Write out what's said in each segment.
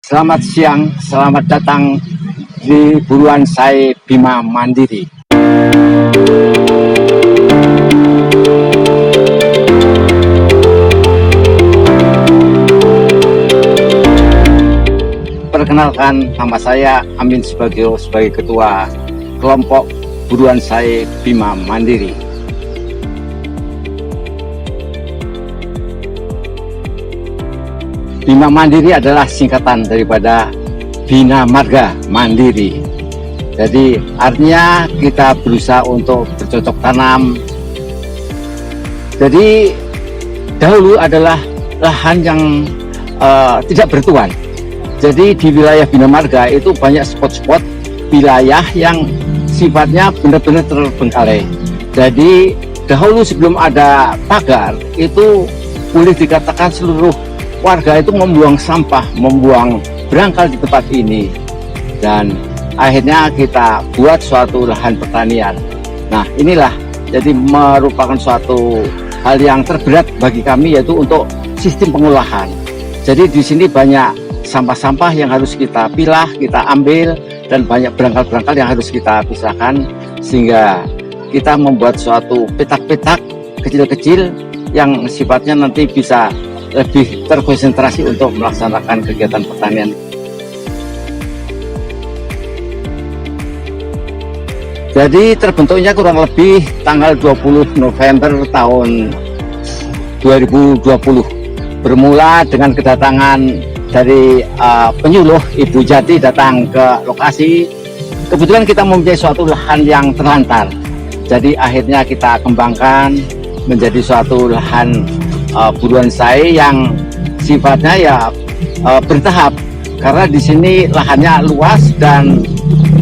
Selamat siang, selamat datang di Buruan Sae Bima Mandiri. Perkenalkan, nama saya Amin Subagio sebagai Ketua Kelompok Buruan Sae Bima Mandiri. Bima Mandiri adalah singkatan daripada Bina Marga Mandiri. Jadi artinya kita berusaha untuk bercocok tanam. Jadi dahulu adalah lahan yang tidak bertuan. Jadi di wilayah Bina Marga itu banyak spot-spot wilayah yang sifatnya benar-benar terbengkalai. Jadi dahulu sebelum ada pagar itu boleh dikatakan seluruh warga itu membuang sampah, membuang berangkal di tempat ini, dan akhirnya kita buat suatu lahan pertanian. Nah, inilah jadi merupakan suatu hal yang terberat bagi kami, yaitu untuk sistem pengolahan. Jadi di sini banyak sampah-sampah yang harus kita pilah, kita ambil, dan banyak berangkal-berangkal yang harus kita pisahkan, sehingga kita membuat suatu petak-petak kecil-kecil yang sifatnya nanti bisa lebih terkonsentrasi untuk melaksanakan kegiatan pertanian. Jadi terbentuknya kurang lebih tanggal 20 November tahun 2020, bermula dengan kedatangan dari penyuluh Ibu Jati datang ke lokasi. Kebetulan kita mempunyai suatu lahan yang terlantar, jadi akhirnya kita kembangkan menjadi suatu lahan buruan sae yang sifatnya ya bertahap, karena di sini lahannya luas dan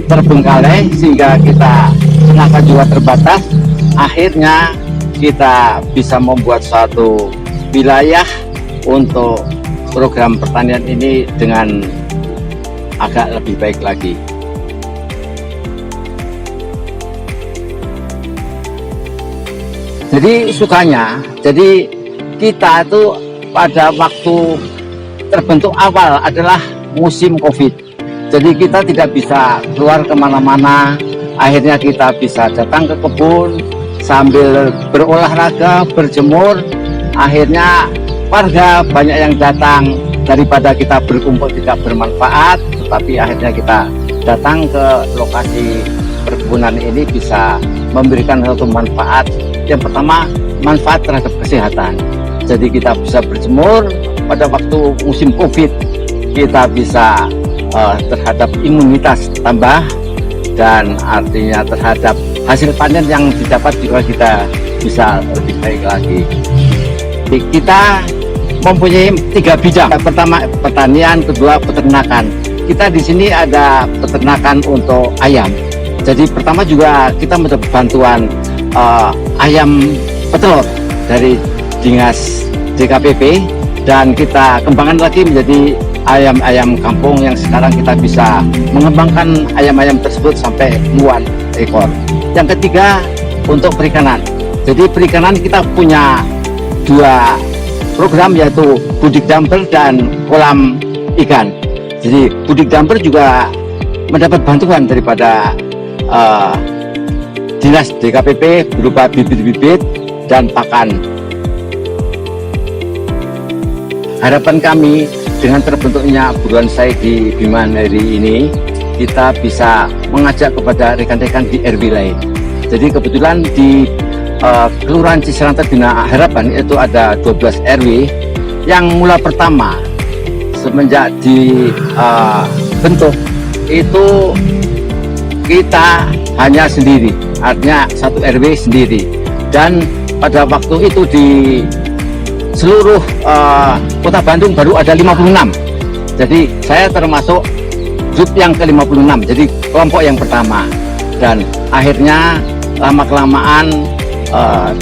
terbengkalai sehingga kita tenaga juga terbatas. Akhirnya kita bisa membuat suatu wilayah untuk program pertanian ini dengan agak lebih baik lagi. Jadi sukanya, jadi kita itu pada waktu terbentuk awal adalah musim COVID. Jadi kita tidak bisa keluar kemana-mana. Akhirnya kita bisa datang ke kebun sambil berolahraga, berjemur. Akhirnya warga banyak yang datang, daripada kita berkumpul tidak bermanfaat. Tetapi akhirnya kita datang ke lokasi perkebunan ini bisa memberikan satu manfaat. Yang pertama, manfaat terhadap kesehatan. Jadi kita bisa berjemur pada waktu musim COVID, kita bisa terhadap imunitas tambah, dan artinya terhadap hasil panen yang didapat juga kita bisa lebih baik lagi. Jadi kita mempunyai 3 bidang. Pertama pertanian, kedua peternakan. Kita di sini ada peternakan untuk ayam. Jadi pertama juga kita mendapat bantuan ayam petelur dari Dinas DKPP, dan kita kembangkan lagi menjadi ayam-ayam kampung yang sekarang kita bisa mengembangkan ayam-ayam tersebut sampai puluhan ekor. Yang ketiga untuk perikanan. Jadi perikanan kita punya 2 program, yaitu budik damper dan kolam ikan. Jadi budik damper juga mendapat bantuan daripada Dinas DKPP berupa bibit-bibit dan pakan. Harapan kami dengan terbentuknya buruan sae di Bima Mandiri ini, kita bisa mengajak kepada rekan-rekan di RW lain. Jadi kebetulan di Kelurahan Ciserantet Bina Harapan itu ada 12 RW yang mula pertama semenjak dibentuk itu kita hanya sendiri, artinya 1 RW sendiri, dan pada waktu itu di seluruh Kota Bandung baru ada 56. Jadi saya termasuk grup yang ke-56, jadi kelompok yang pertama. Dan akhirnya lama-kelamaan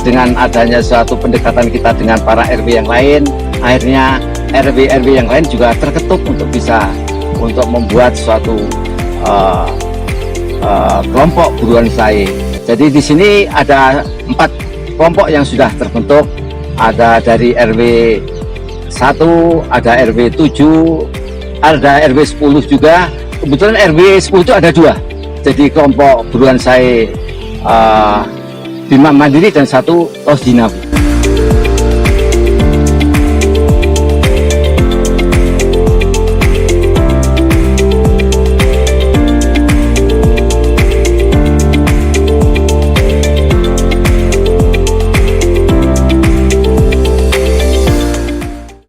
dengan adanya suatu pendekatan kita dengan para RW yang lain, akhirnya RW-RW yang lain juga terketuk untuk bisa membuat suatu kelompok buruan sae. Jadi di sini ada 4 kelompok yang sudah terbentuk. Ada dari RW 1, ada RW 7, ada RW 10 juga. Kebetulan RW 10 itu ada dua. Jadi kelompok Buruan Sae Bima Mandiri dan satu Tos Jinabu.